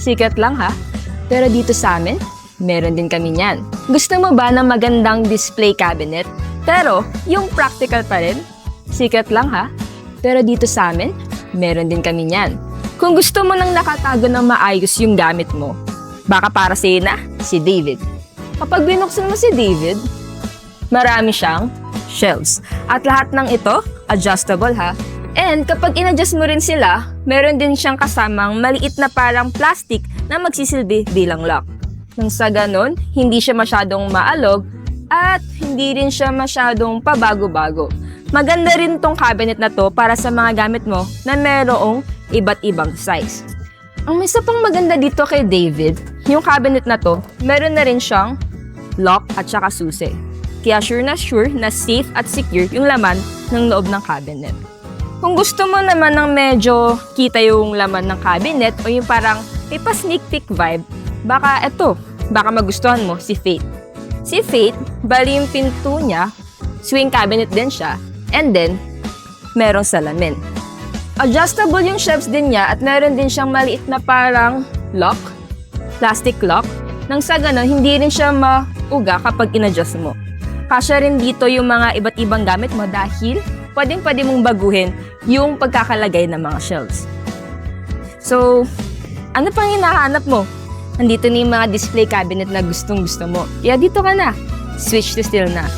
Secret lang ha. Pero dito sa amin, meron din kami niyan. Gusto mo ba ng magandang display cabinet? Pero yung practical pa rin? Secret lang ha. Pero dito sa amin, meron din kami niyan. Kung gusto mo nang nakatago ng maayos yung gamit mo, baka para sa'yo na si David. Kapag binuksan mo si David, marami siyang shelves. At lahat ng ito, adjustable ha. And kapag in-adjust mo rin sila, meron din siyang kasamang maliit na parang plastic na magsisilbi bilang lock. Nang sa ganon, hindi siya masyadong maalog at hindi rin siya masyadong pabago-bago. Maganda rin tong cabinet na to para sa mga gamit mo na merong iba't ibang size. Ang isa pang maganda dito kay David, yung cabinet na to, meron na rin siyang lock at saka susi. Kaya sure na safe at secure yung laman ng loob ng cabinet. Kung gusto mo naman ng medyo kita yung laman ng cabinet o yung parang may pa-sneak peek vibe, baka magustuhan mo si Faith. Si Faith, bali yung pinto niya, swing cabinet din siya, and then, merong salamin. Adjustable yung shelves din niya at meron din siyang maliit na parang lock, plastic lock, nang sa ganon, hindi rin siya mauga kapag in-adjust mo. Kasya rin dito yung mga iba't ibang gamit mo dahil pwede mong baguhin yung pagkakalagay ng mga shelves. So, ano pang hinahanap mo? Nandito na yung mga display cabinet na gustong-gusto mo. Kaya dito ka na. Switch to steel na.